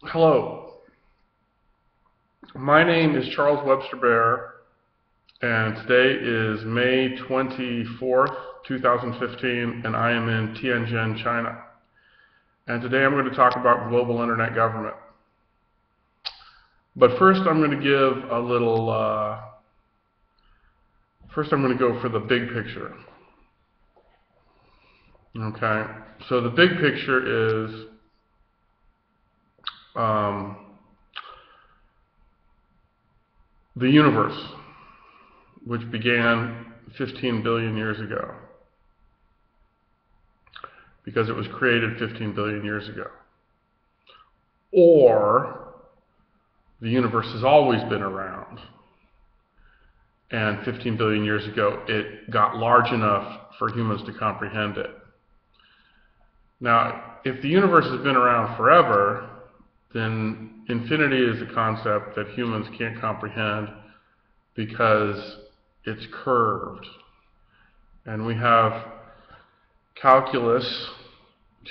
Hello, my name is Charles Webster Baer, and today is May 24th, 2015, and I am in Tianjin, China. And today I'm going to talk about global internet government. But first I'm going to give a little, first I'm going to go for the big picture. Okay, so the big picture is the universe, which began 15 billion years ago, because it was created 15 billion years ago. Or the universe has always been around, and 15 billion years ago it got large enough for humans to comprehend it. Now, if the universe has been around forever, then infinity is a concept that humans can't comprehend because it's curved. And we have calculus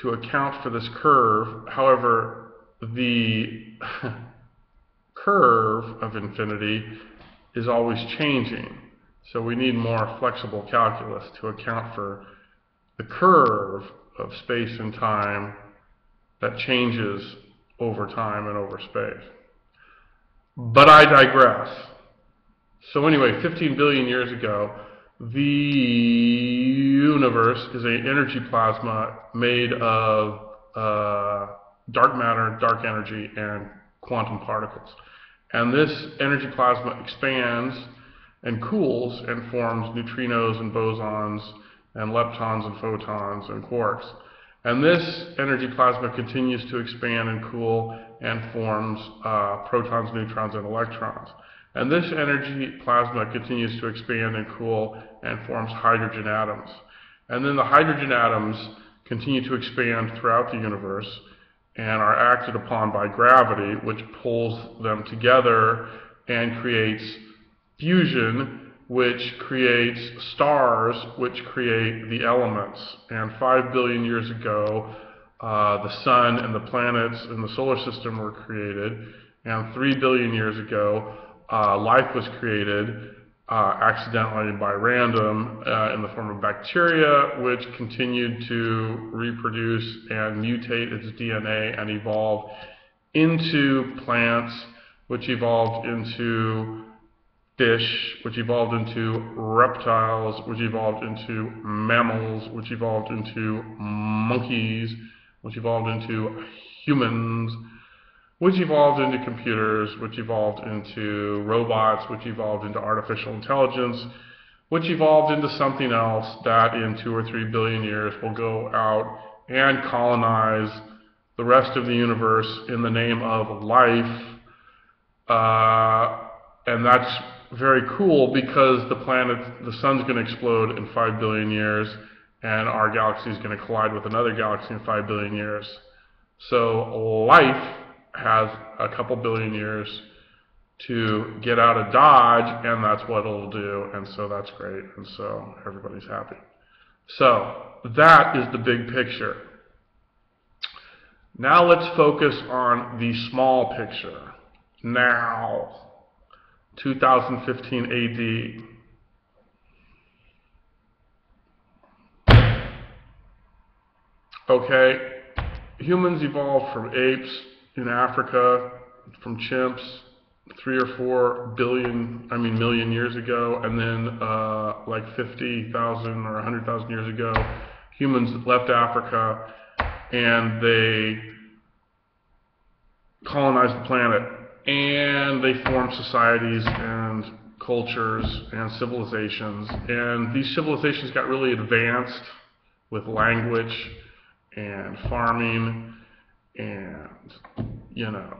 to account for this curve. However, the curve of infinity is always changing. So we need more flexible calculus to account for the curve of space and time that changes over time and over space. But I digress. So anyway, 15 billion years ago, the universe is an energy plasma made of dark matter, dark energy, and quantum particles. And this energy plasma expands and cools and forms neutrinos and bosons and leptons and photons and quarks. And this energy plasma continues to expand and cool and forms protons, neutrons, and electrons. And this energy plasma continues to expand and cool and forms hydrogen atoms. And then the hydrogen atoms continue to expand throughout the universe and are acted upon by gravity, which pulls them together and creates fusion, which creates stars, which create the elements. And 5 billion years ago, the sun and the planets in the solar system were created. And 3 billion years ago, life was created accidentally by random in the form of bacteria, which continued to reproduce and mutate its DNA and evolve into plants, which evolved into fish, which evolved into reptiles, which evolved into mammals, which evolved into monkeys, which evolved into humans, which evolved into computers, which evolved into robots, which evolved into artificial intelligence, which evolved into something else that in 2 or 3 billion years will go out and colonize the rest of the universe in the name of life. And that's very cool because the sun's going to explode in 5 billion years, and our galaxy is going to collide with another galaxy in 5 billion years. So life has a couple billion years to get out of Dodge, and that's what it'll do, and so that's great, and so everybody's happy. So that is the big picture. Now let's focus on the small picture. Now, 2015 AD. Okay, humans evolved from apes in Africa, from chimps, 3 or 4 million years ago, and then like 50,000 or 100,000 years ago, humans left Africa and they colonized the planet, and they formed societies and cultures and civilizations, and these civilizations got really advanced with language and farming and, you know,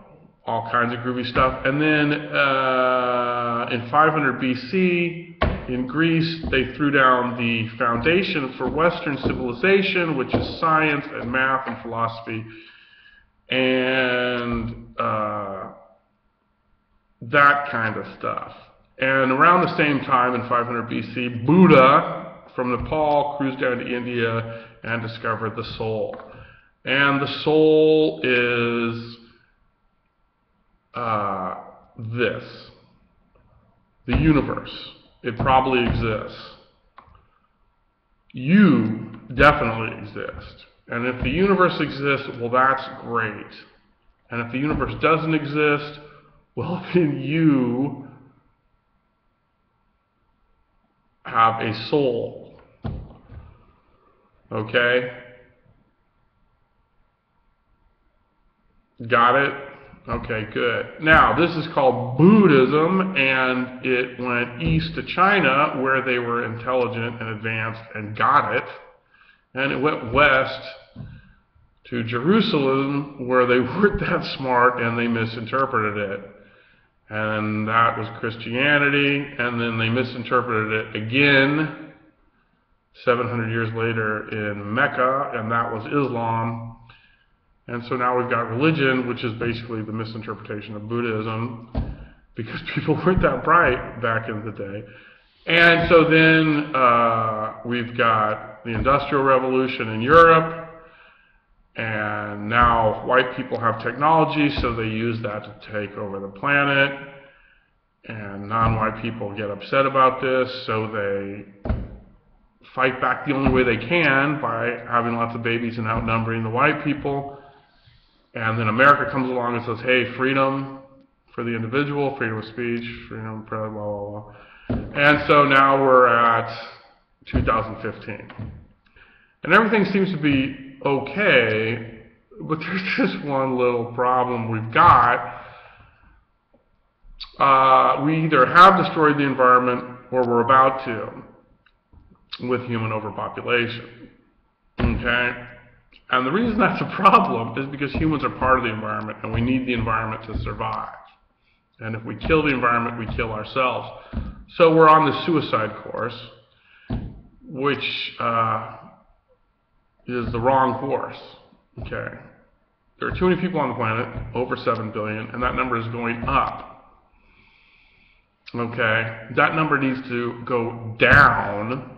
all kinds of groovy stuff. And then in 500 BC, in Greece, they threw down the foundation for Western civilization, which is science and math and philosophy, and that kind of stuff. And around the same time, in 500 BC, Buddha from Nepal cruised down to India and discovered the soul. And the soul is this. The universe. It probably exists. You definitely exist. And if the universe exists, well, that's great. And if the universe doesn't exist, well, then you have a soul. Okay? Got it? Okay, good. Now, this is called Buddhism, and it went east to China, where they were intelligent and advanced and got it. And it went west to Jerusalem, where they weren't that smart and they misinterpreted it. And that was Christianity, and then they misinterpreted it again 700 years later in Mecca, and that was Islam. And so now we've got religion, which is basically the misinterpretation of Buddhism, because people weren't that bright back in the day. And so then we've got the Industrial Revolution in Europe, and now white people have technology, so they use that to take over the planet. And non-white people get upset about this, so they fight back the only way they can by having lots of babies and outnumbering the white people. And then America comes along and says, hey, freedom for the individual, freedom of speech, freedom, blah, blah, blah. And so now we're at 2015. And everything seems to be okay, but there's just one little problem we've got. We either have destroyed the environment or we're about to with human overpopulation. Okay? And the reason that's a problem is because humans are part of the environment, and we need the environment to survive. And if we kill the environment, we kill ourselves. So we're on the suicide course, which is the wrong course. Okay. There are too many people on the planet, over 7 billion, and that number is going up. Okay. That number needs to go down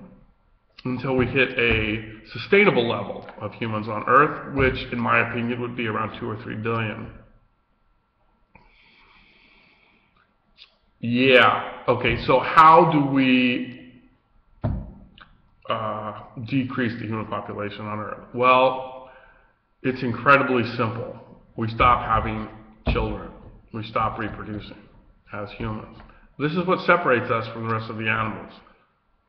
until we hit a sustainable level of humans on Earth, which, in my opinion, would be around 2 or 3 billion. Yeah. Okay, so how do we decrease the human population on Earth? Well, it's incredibly simple. We stop having children. We stop reproducing as humans. This is what separates us from the rest of the animals.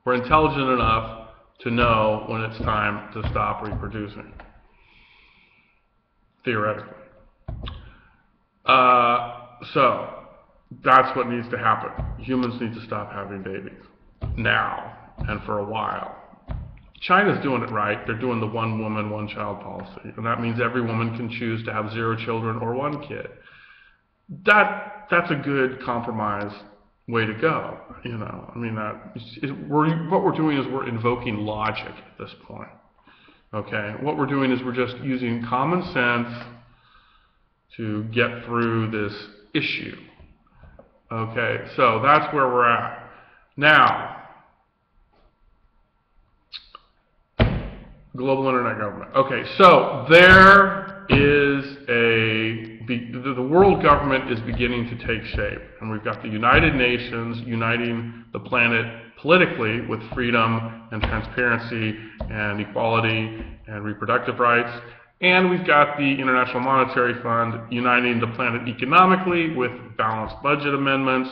We're intelligent enough to know when it's time to stop reproducing, theoretically. So that's what needs to happen. Humans need to stop having babies now and for a while. China's doing it right. They're doing the one woman, one child policy, and that means every woman can choose to have 0 children or 1 kid. That's a good compromise way to go, you know. I mean, what we're doing is we're invoking logic at this point. Okay, what we're doing is we're just using common sense to get through this issue. Okay, so that's where we're at. Now, global internet government. Okay, so there is the world government is beginning to take shape, and we've got the United Nations uniting the planet politically with freedom and transparency and equality and reproductive rights, and we've got the International Monetary Fund uniting the planet economically with balanced budget amendments,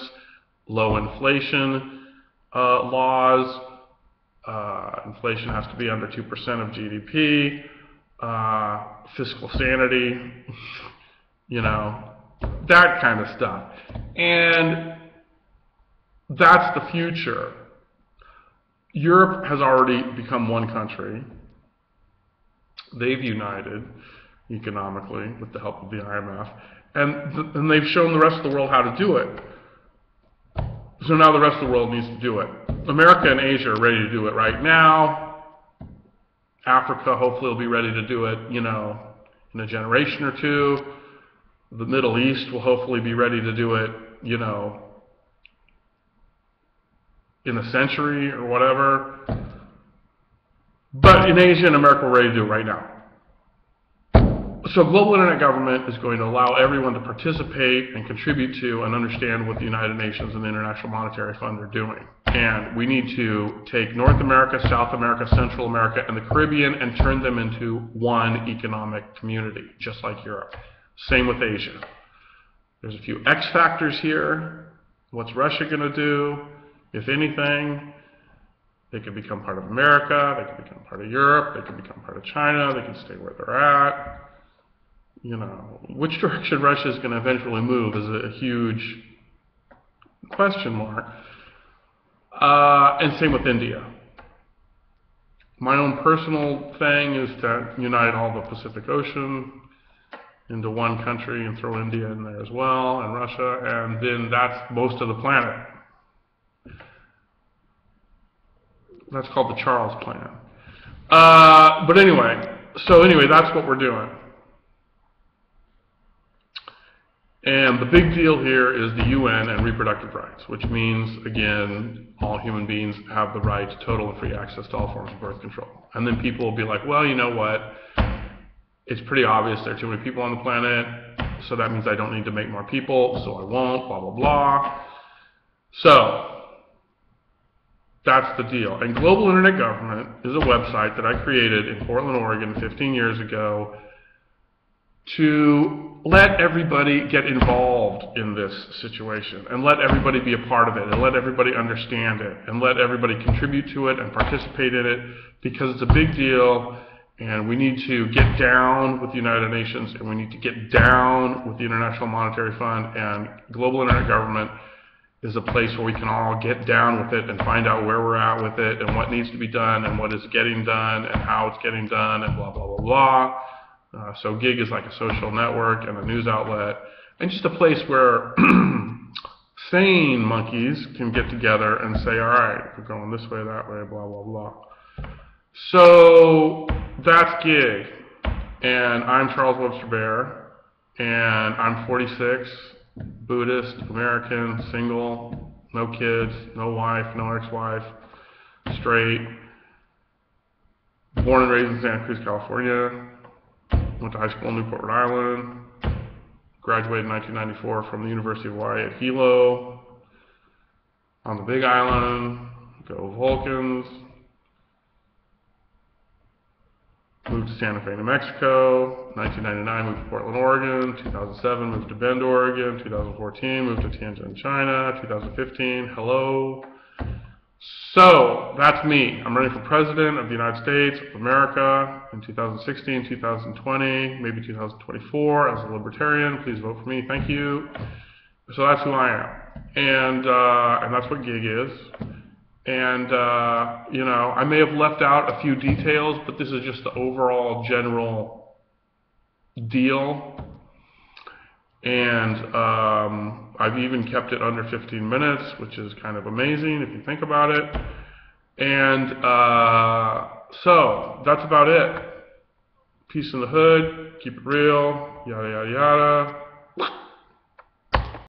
low inflation laws. Inflation has to be under 2% of GDP, fiscal sanity, you know, that kind of stuff. And that's the future. Europe has already become one country. They've united economically with the help of the IMF, and they've shown the rest of the world how to do it. So now the rest of the world needs to do it. America and Asia are ready to do it right now. Africa hopefully will be ready to do it, you know, in a generation or two. The Middle East will hopefully be ready to do it, you know, in a century or whatever. But in Asia and America, we're ready to do it right now. So global internet government is going to allow everyone to participate and contribute to and understand what the United Nations and the International Monetary Fund are doing. And we need to take North America, South America, Central America, and the Caribbean and turn them into one economic community, just like Europe. Same with Asia. There's a few X factors here. What's Russia going to do? If anything, they could become part of America, they could become part of Europe, they could become part of China, they could stay where they're at. You know, which direction Russia is going to eventually move is a huge question mark. And same with India. My own personal thing is to unite all the Pacific Ocean into one country and throw India in there as well, and Russia, and then that's most of the planet. That's called the Charles Plan. But anyway, that's what we're doing. And the big deal here is the UN and reproductive rights, which means, again, all human beings have the right to total and free access to all forms of birth control. And then people will be like, well, you know what? It's pretty obvious there are too many people on the planet, so that means I don't need to make more people, so I won't, blah, blah, blah. So that's the deal. And Global Internet Government is a website that I created in Portland, Oregon 15 years ago to let everybody get involved in this situation and let everybody be a part of it and let everybody understand it and let everybody contribute to it and participate in it, because it's a big deal and we need to get down with the United Nations and we need to get down with the International Monetary Fund, and Global Internet Government is a place where we can all get down with it and find out where we're at with it and what needs to be done and what is getting done and how it's getting done and blah, blah, blah, blah. So GIG is like a social network and a news outlet and just a place where sane monkeys can get together and say, all right, we're going this way, that way, blah, blah, blah. So that's GIG. And I'm Charles Webster Baer, and I'm 46, Buddhist, American, single, no kids, no wife, no ex-wife, straight, born and raised in Santa Cruz, California. Went to high school in Newport, Rhode Island. Graduated in 1994 from the University of Hawaii at Hilo. On the Big Island. Go Vulcans. Moved to Santa Fe, New Mexico. 1999 moved to Portland, Oregon. 2007 moved to Bend, Oregon. 2014 moved to Tianjin, China. 2015, hello. So that's me. I'm running for president of the United States of America in 2016, 2020, maybe 2024 as a libertarian. Please vote for me. Thank you. So that's who I am. And that's what GIG is. And, you know, I may have left out a few details, but this is just the overall general deal. And I've even kept it under 15 minutes, which is kind of amazing if you think about it. And so that's about it. Peace in the hood, keep it real, yada, yada, yada.